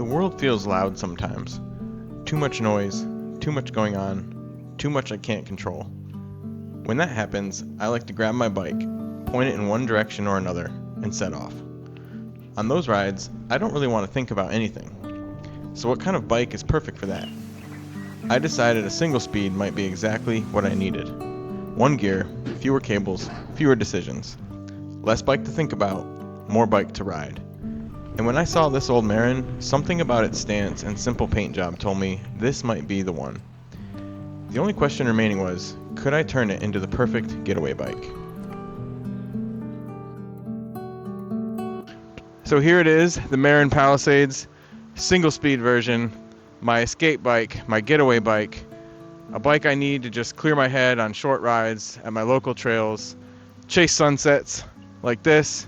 The world feels loud sometimes. Too much noise, too much going on, too much I can't control. When that happens, I like to grab my bike, point it in one direction or another, and set off. On those rides, I don't really want to think about anything. So what kind of bike is perfect for that? I decided a single speed might be exactly what I needed. One gear, fewer cables, fewer decisions. Less bike to think about, more bike to ride. And when I saw this old Marin, something about its stance and simple paint job told me this might be the one. The only question remaining was, could I turn it into the perfect getaway bike? So here it is, the Marin Palisades, single speed version, my escape bike, my getaway bike, a bike I need to just clear my head on short rides at my local trails, chase sunsets like this,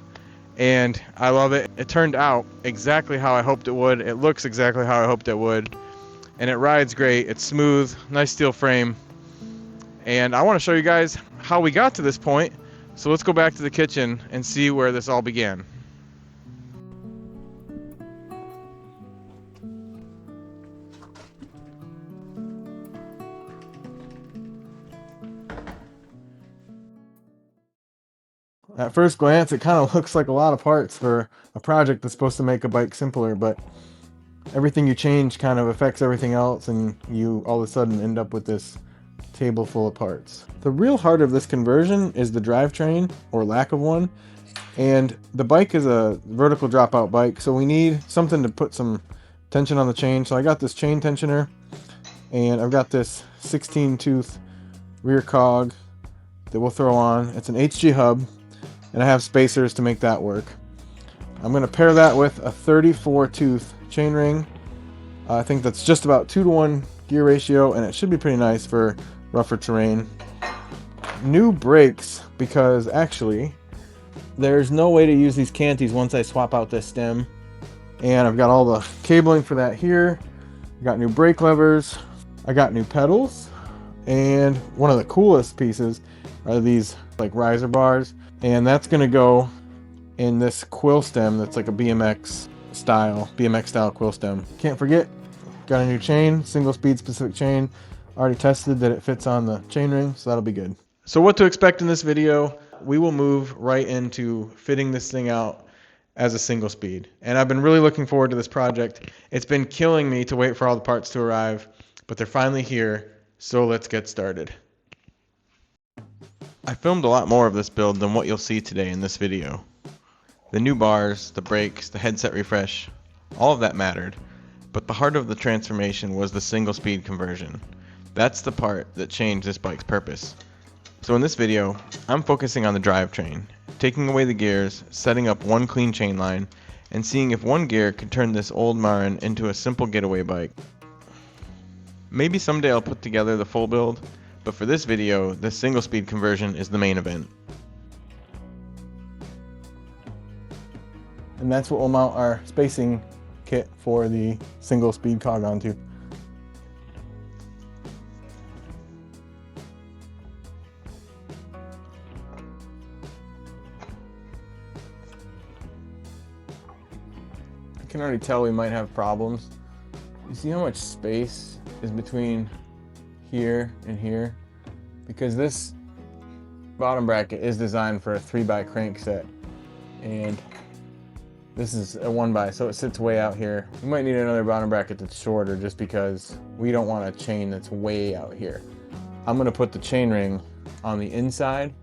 and I love it. It turned out exactly how I hoped it would. It looks exactly how I hoped it would, and it rides great. It's smooth, nice steel frame, and I want to show you guys how we got to this point. So let's go back to the kitchen and see where this all began. At first glance, it kind of looks like a lot of parts for a project that's supposed to make a bike simpler, but everything you change kind of affects everything else, and you all of a sudden end up with this table full of parts. The real heart of this conversion is the drivetrain, or lack of one, and the bike is a vertical dropout bike, so we need something to put some tension on the chain. So I got this chain tensioner, and I've got this 16 tooth rear cog that we'll throw on. It's an HG hub, and I have spacers to make that work. I'm going to pair that with a 34 tooth chainring. I think that's just about 2-to-1 gear ratio, and it should be pretty nice for rougher terrain. New brakes, because actually there's no way to use these canties once I swap out this stem, and I've got all the cabling for that here. I got new brake levers, I got new pedals, and one of the coolest pieces are these like riser bars, and that's going to go in this quill stem that's like a BMX style quill stem. Can't forget, got a new chain, single speed specific chain. Already tested that it fits on the chain ring, so that'll be good. So what to expect in this video, we will move right into fitting this thing out as a single speed. And I've been really looking forward to this project. It's been killing me to wait for all the parts to arrive, but they're finally here, so let's get started. I filmed a lot more of this build than what you'll see today in this video. The new bars, the brakes, the headset refresh, all of that mattered, but the heart of the transformation was the single speed conversion. That's the part that changed this bike's purpose. So in this video, I'm focusing on the drivetrain, taking away the gears, setting up one clean chain line, and seeing if one gear could turn this old Marin into a simple getaway bike. Maybe someday I'll put together the full build, but for this video, the single speed conversion is the main event. And that's what we'll mount our spacing kit for the single speed cog onto. I can already tell we might have problems. You see how much space is between here and here? Because this bottom bracket is designed for a 3x crank set, and this is a 1x, so it sits way out here. We might need another bottom bracket that's shorter just because we don't want a chain that's way out here. I'm gonna put the chain ring on the inside,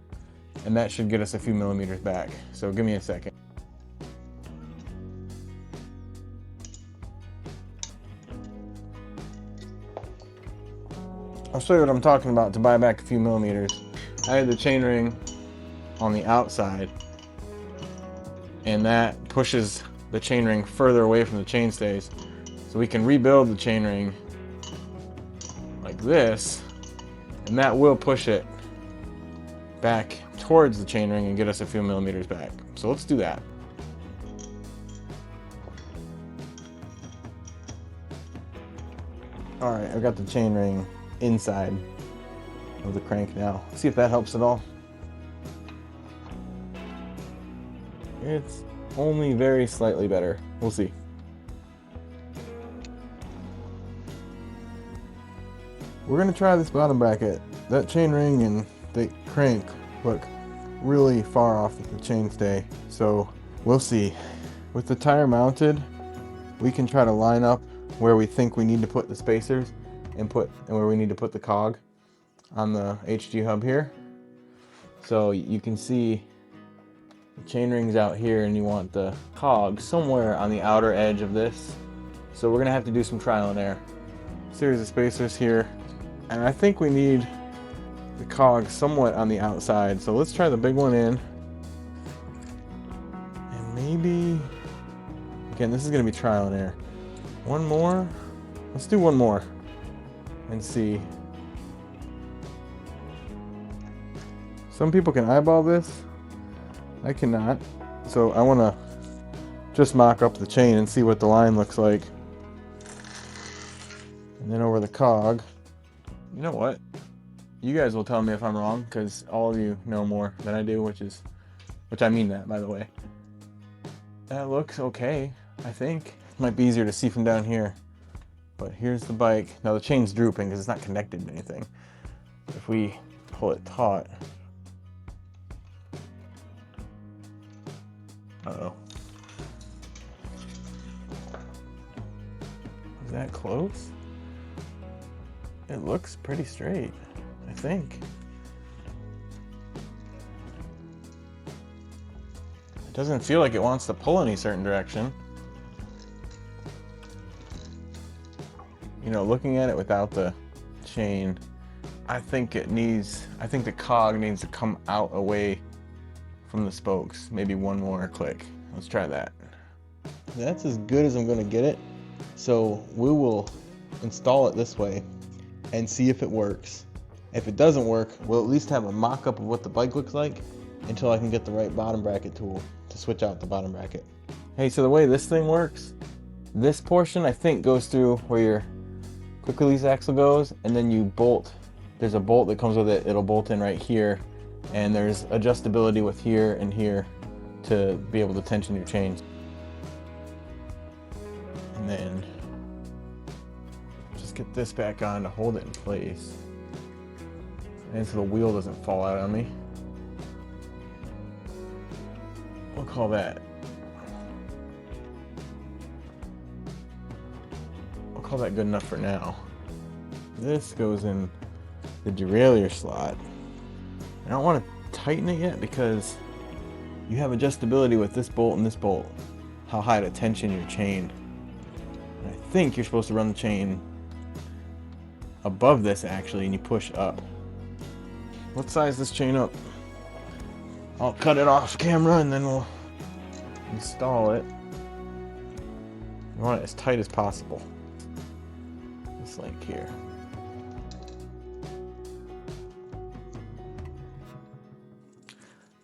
and that should get us a few millimeters back. So give me a second. I'll show you what I'm talking about to buy back a few millimeters. I had the chain ring on the outside, and that pushes the chain ring further away from the chain stays. So we can rebuild the chain ring like this, and that will push it back towards the chain ring and get us a few millimeters back. So let's do that. All right, I've got the chain ring inside of the crank now. Let's see if that helps at all. It's only very slightly better. We'll see. We're gonna try this bottom bracket. That chain ring and the crank look really far off the chainstay, so we'll see. With the tire mounted, we can try to line up where we think we need to put the spacers and where we need to put the cog on the HG hub here. So you can see the chain ring's out here and you want the cog somewhere on the outer edge of this. So we're gonna have to do some trial and error. Series of spacers here, and I think we need the cog somewhat on the outside. So let's try the big one in, and maybe, again, this is gonna be trial and error. One more, let's do one more and see. Some people can eyeball this, I cannot. So I wanna just mock up the chain and see what the line looks like. And then over the cog, you know what? You guys will tell me if I'm wrong, because all of you know more than I do, which I mean that, by the way. That looks okay, I think. It might be easier to see from down here. But here's the bike. Now the chain's drooping because it's not connected to anything. If we pull it taut. Uh-oh. Is that close? It looks pretty straight, I think. It doesn't feel like it wants to pull any certain direction. You know, looking at it without the chain, I think the cog needs to come out away from the spokes. Maybe one more click. Let's try that. That's as good as I'm gonna get it. So we will install it this way and see if it works. If it doesn't work, we'll at least have a mock-up of what the bike looks like until I can get the right bottom bracket tool to switch out the bottom bracket. Hey, so the way this thing works, this portion I think goes through where your quick release axle goes, and then you bolt. There's a bolt that comes with it. It'll bolt in right here, and there's adjustability with here and here to be able to tension your chains. And then just get this back on to hold it in place, and so the wheel doesn't fall out on me. We'll call that good enough for now. This goes in the derailleur slot. I don't want to tighten it yet because you have adjustability with this bolt and this bolt, how high to tension your chain. And I think you're supposed to run the chain above this actually, and you push up. Let's size this chain up. I'll cut it off camera and then we'll install it. You want it as tight as possible. This link here.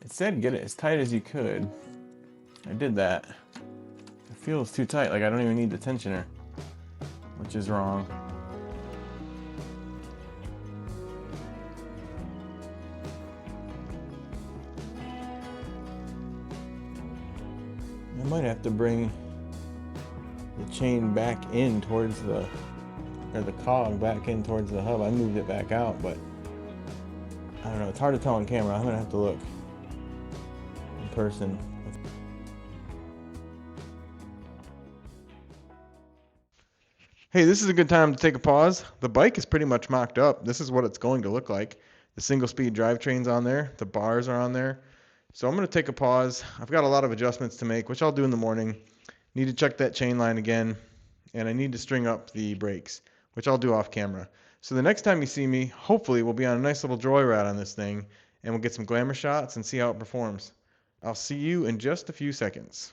It said get it as tight as you could. I did that. It feels too tight, like I don't even need the tensioner, which is wrong. I might have to bring the chain back in towards the cog back in towards the hub. I moved it back out, but I don't know. It's hard to tell on camera. I'm gonna have to look in person. Hey, this is a good time to take a pause. The bike is pretty much mocked up. This is what it's going to look like. The single speed drivetrain's on there. The bars are on there. So I'm going to take a pause. I've got a lot of adjustments to make, which I'll do in the morning. Need to check that chain line again, and I need to string up the brakes, which I'll do off camera. So the next time you see me, hopefully we'll be on a nice little joyride on this thing, and we'll get some glamour shots and see how it performs. I'll see you in just a few seconds.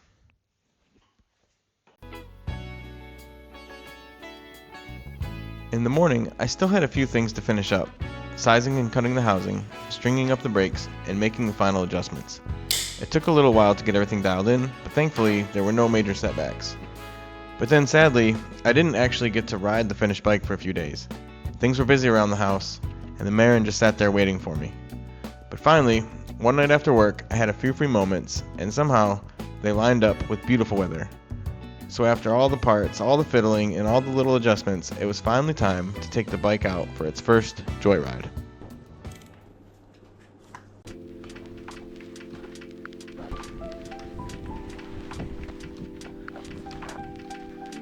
In the morning, I still had a few things to finish up. Sizing and cutting the housing, stringing up the brakes, and making the final adjustments. It took a little while to get everything dialed in, but thankfully there were no major setbacks. But then sadly, I didn't actually get to ride the finished bike for a few days. Things were busy around the house, and the Marin just sat there waiting for me. But finally, one night after work, I had a few free moments, and somehow they lined up with beautiful weather. So after all the parts, all the fiddling, and all the little adjustments, it was finally time to take the bike out for its first joyride.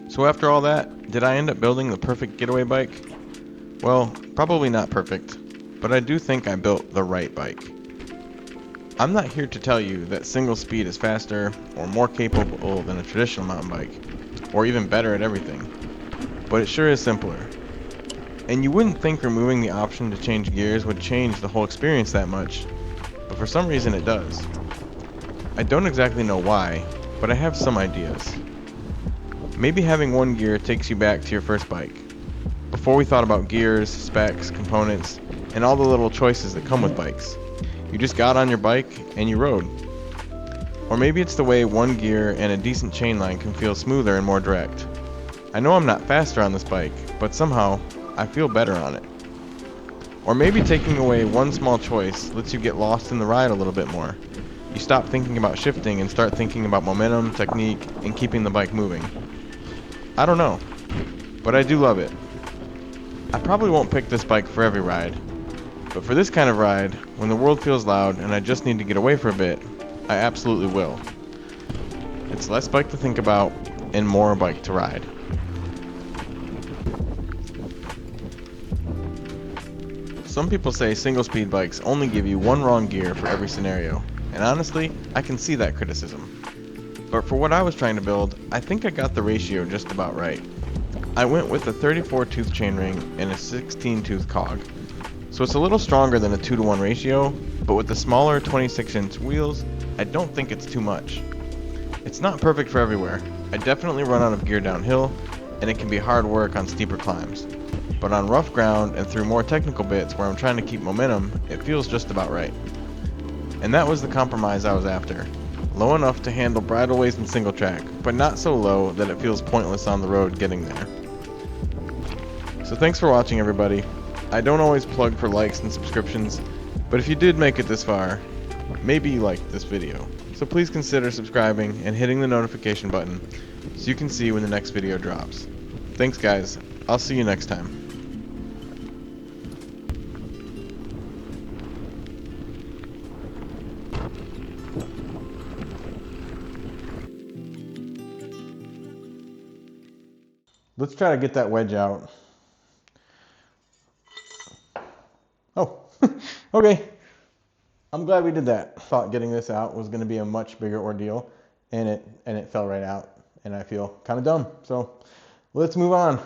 So after all that, did I end up building the perfect getaway bike? Well, probably not perfect, but I do think I built the right bike. I'm not here to tell you that single speed is faster or more capable than a traditional mountain bike, or even better at everything, but it sure is simpler. And you wouldn't think removing the option to change gears would change the whole experience that much, but for some reason it does. I don't exactly know why, but I have some ideas. Maybe having one gear takes you back to your first bike. Before we thought about gears, specs, components, and all the little choices that come with bikes. You just got on your bike and you rode. Or maybe it's the way one gear and a decent chainline can feel smoother and more direct. I know I'm not faster on this bike, but somehow I feel better on it. Or maybe taking away one small choice lets you get lost in the ride a little bit more. You stop thinking about shifting and start thinking about momentum, technique, and keeping the bike moving. I don't know, but I do love it. I probably won't pick this bike for every ride, but for this kind of ride, when the world feels loud and I just need to get away for a bit, I absolutely will. It's less bike to think about and more bike to ride. Some people say single speed bikes only give you one wrong gear for every scenario, and honestly, I can see that criticism. But for what I was trying to build, I think I got the ratio just about right. I went with a 34 tooth chainring and a 16 tooth cog. So it's a little stronger than a 2-to-1 ratio, but with the smaller 26-inch wheels, I don't think it's too much. It's not perfect for everywhere. I definitely run out of gear downhill, and it can be hard work on steeper climbs. But on rough ground and through more technical bits where I'm trying to keep momentum, it feels just about right. And that was the compromise I was after. Low enough to handle bridleways and single track, but not so low that it feels pointless on the road getting there. So thanks for watching, everybody. I don't always plug for likes and subscriptions, but if you did make it this far, maybe you liked this video. So please consider subscribing and hitting the notification button so you can see when the next video drops. Thanks guys, I'll see you next time. Let's try to get that wedge out. Oh, okay. I'm glad we did that. Thought getting this out was going to be a much bigger ordeal, and it fell right out, and I feel kind of dumb. So let's move on.